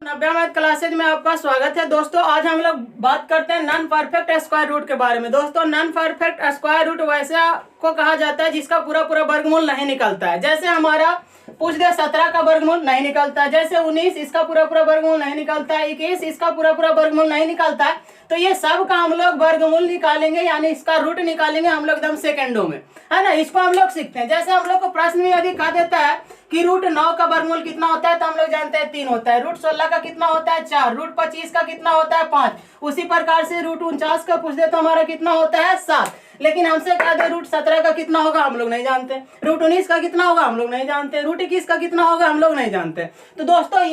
90वें classes में आपका स्वागत है दोस्तों। आज हम लोग बात करते हैं नॉन परफेक्ट स्क्वायर रूट के बारे में। दोस्तों, नॉन परफेक्ट स्क्वायर रूट वैसे को कहा जाता है जिसका पूरा पूरा वर्गमूल नहीं निकलता है। जैसे हमारा पूछ दे 17 का वर्गमूल नहीं निकलता है, जैसे 19 इसका पूरा पूरा वर्गमूल नहीं निकलता है, 21 इसका पूरा पूरा वर्गमूल नहीं निकलता है। तो ये सब का हम लोग वर्गमूल निकालेंगे, यानी इसका रूट निकालेंगे हम लोग एकदम सेकेंडों में, है ना। इसको हम लोग सीखते हैं। जैसे हम लोग को प्रश्न में यदि कहा देता है कि रूट 9 का वर्गमूल कितना होता है, तो हम लोग जानते हैं 3 होता है। रूट 16 का कितना होता है 4। रूट 25 का कितना होता है 5। उसी प्रकार से रूट 49 का पूछ दे तो हमारा कितना होता है 7। लेकिन हमसे कहा दे रूट 17 का कितना होगा, हम लोग नहीं जानते। रूट 19 का कितना होगा, हम लोग नहीं जानते। रूट 21 का कितना होगा, हम लोग नहीं जानते। तो दोस्तों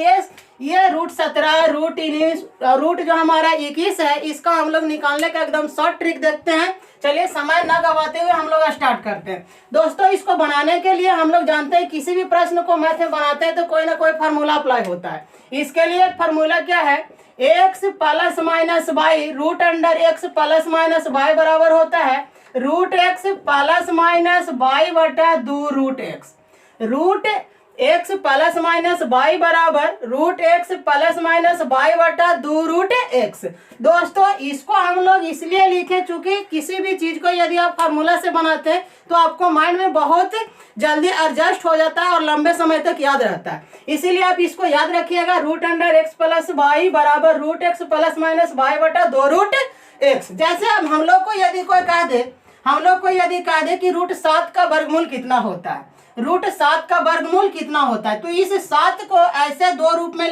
ये रूट 17, रूट 19, रूट जो हमारा 21 है, इसका हम लोग निकालने का एकदम शॉर्ट ट्रिक देखते हैं। चलिए समय न गवाते हुए हम लोग स्टार्ट करते हैं। दोस्तों, इसको बनाने के लिए हम लोग जानते हैं किसी भी प्रश्न को मैथ में बनाते हैं तो कोई ना कोई फार्मूला अप्लाई होता है। इसके लिए फार्मूला क्या है, x plus minus y root under x plus minus y बराबर होता है root x plus minus y बटा 2 root x. Root x plus minus y बराबर root x plus minus y बटा 2 रूट एक्स। दोस्तों, इसको हम लोग इसलिए लिखे चूंकि किसी भी चीज को यदि आप फार्मूला से बनाते हैं तो आपको माइंड में बहुत जल्दी एडजस्ट हो जाता है और लंबे समय तक याद रहता है। इसीलिए आप इसको याद रखिएगा, root under x plus y बराबर root x plus minus y बटा 2 रूट एक्स। जैसे अब हम लोग को यदि कोई कह दे कि रूट 7 का वर्गमूल कितना होता है, रूट 7 का वर्गमूल कितना होता है, तो इस 7 को ऐसे दो रूप में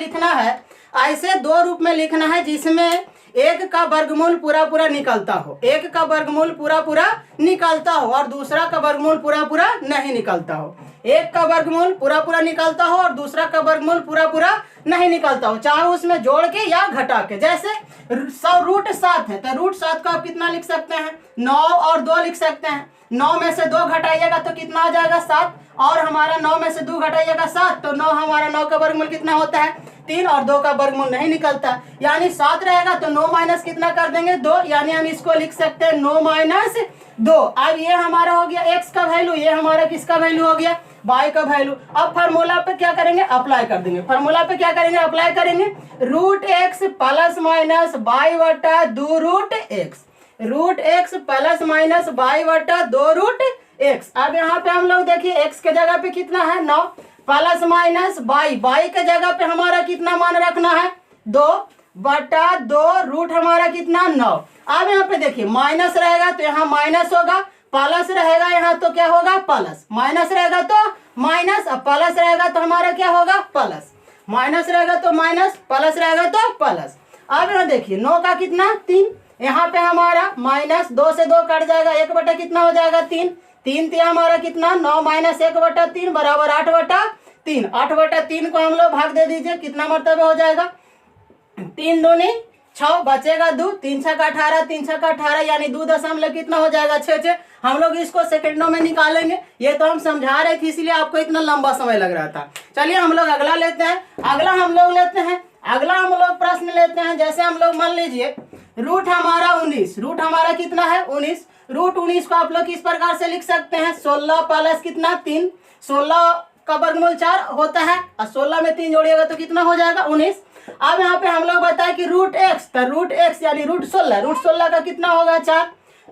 लिखना है जिसमें एक का वर्गमूल पूरा पूरा निकलता हो, एक का वर्गमूल पूरा पूरा निकलता हो और दूसरा का वर्गमूल पूरा पूरा नहीं निकलता हो। एक का वर्गमूल पूरा पूरा निकलता हो और दूसरा का वर्गमूल पूरा पूरा नहीं निकलता हो, चाहे उसमें जोड़ के या घटा के। जैसे रूट 7 है तो रूट 7 को आप कितना लिख सकते हैं, 9 और 2 लिख सकते हैं। 9 में से 2 घटाइएगा तो कितना आ जाएगा 7, और हमारा 9 में से 2 घटाइएगा 7, तो 9 हमारा 9 का वर्गमूल कितना होता है 3, और 2 का वर्गमूल नहीं निकलता, यानी 7 रहेगा तो 9 माइनस कितना कर देंगे 2, यानी हम इसको लिख सकते हैं 9 माइनस 2। अब ये हमारा हो गया x का वैल्यू, ये हमारा किसका वैल्यू हो गया y का वैल्यू। अब फार्मूला पे क्या करेंगे, अप्लाई कर देंगे। अप्लाई करेंगे root x plus minus y बटा 2 root x. Root x plus minus y बटा 2 रूट एक्स। अब यहाँ पे हम लोग देखिए x के जगह पे कितना है 9 प्लस माइनस वाई के जगह पे हमारा कितना मान रखना है 2 बटा 2 रूट हमारा कितना 9। अब यहाँ पे देखिए माइनस रहेगा तो यहाँ माइनस होगा, प्लस रहेगा यहाँ तो क्या होगा प्लस, माइनस रहेगा तो माइनस, अब प्लस रहेगा तो हमारा क्या होगा प्लस, माइनस रहेगा तो माइनस, प्लस रहेगा तो प्लस। अब यहाँ देखिए 9 का कितना 3, यहाँ पे हमारा माइनस 2 से 2 कट जाएगा, 1 बटा कितना हो जाएगा 3, 3 हमारा कितना 9 माइनस 1 बटा 3 बराबर 8 बटा 3। 8 बटा 3 को हम लोग भाग दे दीजिए, कितना मरतबा हो जाएगा 3 दूनी 6, बचेगा 2, 3 छक्का 18, 3 छक्का 18 यानी 2 दशमलव कितना हो जाएगा 6। हम लोग इसको सेकंडों में निकालेंगे, ये तो हम समझा रहे थे इसलिए आपको इतना लंबा समय लग रहा था। चलिए हम लोग अगला लेते हैं। अगला हम लोग प्रश्न लेते हैं। जैसे हम लोग मान लीजिए रूट हमारा 19, रूट हमारा कितना है 19। रूट 19 को आप लोग किस प्रकार से लिख सकते हैं 16 प्लस कितना 3, 16 का वर्गमूल 4 होता है और 16 में 3 जोड़िएगा तो कितना हो जाएगा 19। अब यहाँ पे हम लोग बताए कि रूट एक्स, तो रूट एक्स यानी रूट 16 का कितना होगा 4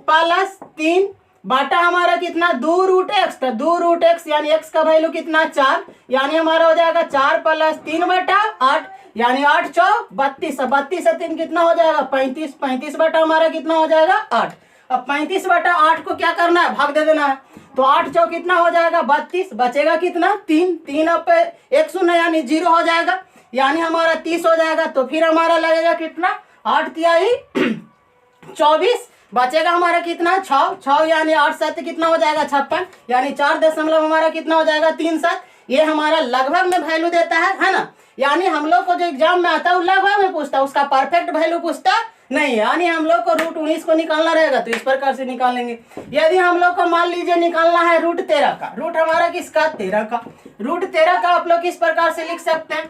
प्लस 3 बाटा हमारा कितना 2 रूट एक्स, तो 2 रूट एक्स यानी एक्स का वैल्यू कितना 4, यानी हमारा हो जाएगा 4 प्लस 3 बटा 8 यानी 8 चौ 32, 32 से 3 कितना हो जाएगा 35, 35 बटा हमारा कितना हो जाएगा 8। अब 35 बटा 8 को क्या करना है भाग दे देना है, तो 8 चौ कितना हो जाएगा 32, बचेगा कितना 3 अब पे 1 शून्य यानी 0 हो जाएगा, यानी हमारा 30 हो जाएगा। तो फिर हमारा लगेगा कितना 8 तिहाई 24, बचेगा हमारा कितना 6 यानी 8 7 कितना हो जाएगा 56, यानी 4 दशमलव हमारा कितना हो जाएगा 37। ये हमारा लगभग में वैल्यू देता है ना। यानी हम लोग को जो एग्जाम में आता है वो लगभग में पूछता है, उसका परफेक्ट वैल्यू पूछता नहीं है। यानी हम लोग को रूट 19 को निकालना रहेगा तो इस प्रकार से निकालेंगे। यदि हम लोग को मान लीजिए निकालना है रूट 13 का, रूट हमारा किसका 13 का, रूट 13 का आप लोग किस प्रकार से लिख सकते हैं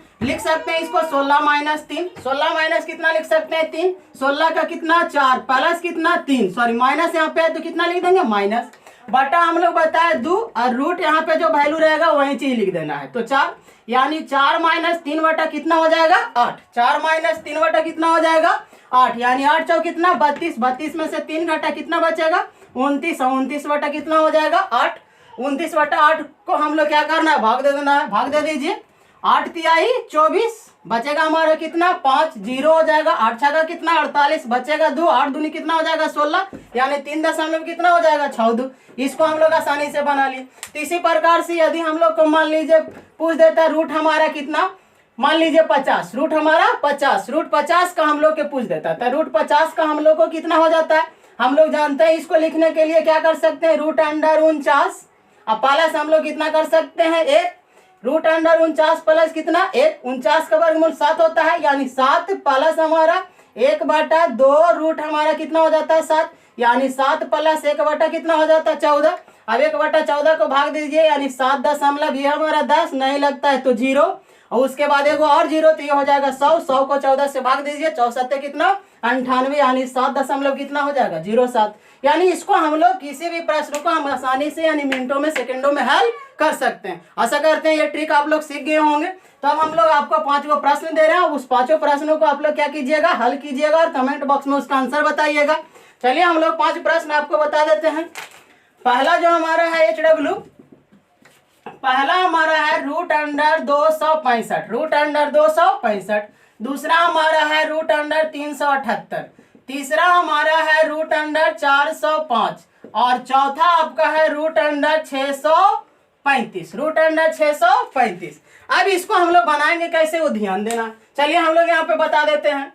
इसको 16 माइनस 3, 16 माइनस कितना लिख सकते हैं 3, 16 का कितना 4 प्लस कितना 3, सॉरी माइनस यहाँ पे है तो कितना लिख देंगे माइनस, बटा हम लोग बताए 2 और रूट यहाँ पे जो वैल्यू रहेगा वही चीज लिख देना है। तो 4 यानी 4 माइनस 3 बटा कितना हो जाएगा 8। 4 माइनस 3 बटा कितना हो जाएगा 8 यानी 8 चौ कितना 32। 32 में से 3 घटा कितना बचेगा 29। 29 बटा कितना हो जाएगा 8। 29 बटा 8 को हम लोग क्या करना है भाग दे देना है। भाग दे दीजिए। 8 तिहाई 24 बचेगा हमारा कितना 5। 0 हो जाएगा। 8 छका कितना 48 बचेगा 2। 8 दूनी कितना हो जाएगा 16 यानी 3 दशमलव कितना हो जाएगा 6। इसको हम लोग आसानी से बना लिए। तो इसी प्रकार से यदि हम लोग को मान लीजिए पूछ देता रूट हमारा कितना मान लीजिए 50। रूट हमारा 50 रूट 50 का हम लोग के पूछ देता था। रूट 50 का हम लोग को कितना हो जाता है हम लोग जानते हैं। इसको लिखने के लिए क्या कर सकते हैं रूट अंडर 49। अब प्लस हम लोग कितना कर सकते हैं 1 रूट अंडर 49 प्लस कितना 1। 49 का वर्गमूल 7 होता है यानी 7 प्लस हमारा 1 बटा 2 रूट हमारा कितना हो जाता है 7 यानी 7 प्लस 1 बटा कितना हो जाता है 14। अब 1 बटा 14 को भाग दीजिए यानी 7 दशमलव ये हमारा 10 नहीं लगता है तो 0 और उसके बाद एगो और 0 तो ये हो जाएगा 100। 100 को 14 से भाग दीजिए 64 कितना 98 यानी 7 दशमलव कितना हो जाएगा 07। यानी इसको हम लोग किसी भी प्रश्न को हम आसानी से यानी मिनटों में सेकंडों में हल कर सकते हैं। आशा करते हैं ये ट्रिक आप लोग सीख गए होंगे। तो अब हम लोग आपको 5 गो प्रश्न दे रहे हैं। उस 5 प्रश्नों को आप लोग क्या कीजिएगा हल कीजिएगा और कमेंट बॉक्स में उसका आंसर बताइएगा। चलिए हम लोग 5 प्रश्न आपको बता देते हैं। पहला जो हमारा है HW पहला हमारा है रूट अंडर 265 रूट अंडर 265। दूसरा हमारा है रूट अंडर 378। तीसरा हमारा है रूट अंडर 405 और चौथा आपका है रूट अंडर 635 रूट अंडर 635। अब इसको हम लोग बनाएंगे कैसे वो ध्यान देना। चलिए हम लोग यहाँ पे बता देते हैं।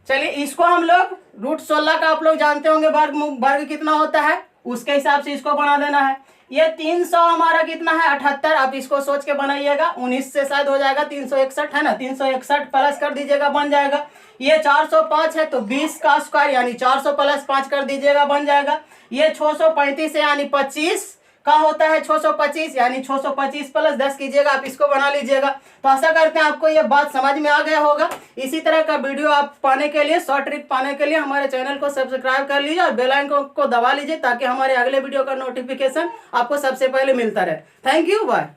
चलिए इसको हम लोग रूट 16 का आप लोग जानते होंगे वर्ग कितना होता है उसके हिसाब से इसको बना देना है। ये 300 हमारा कितना है 78। आप इसको सोच के बनाइएगा 19 से शायद हो जाएगा 361 है ना 361 प्लस कर दीजिएगा बन जाएगा। ये 405 है तो 20 का स्क्वायर यानी 400 प्लस 5 कर दीजिएगा बन जाएगा। ये 635 है यानी 25 का होता है 625 यानी 625 प्लस 10 कीजिएगा आप इसको बना लीजिएगा। तो आशा करते हैं आपको ये बात समझ में आ गया होगा। इसी तरह का वीडियो आप पाने के लिए शॉर्ट ट्रिक पाने के लिए हमारे चैनल को सब्सक्राइब कर लीजिए और बेल आइकन को दबा लीजिए ताकि हमारे अगले वीडियो का नोटिफिकेशन आपको सबसे पहले मिलता रहे। Thank you bye.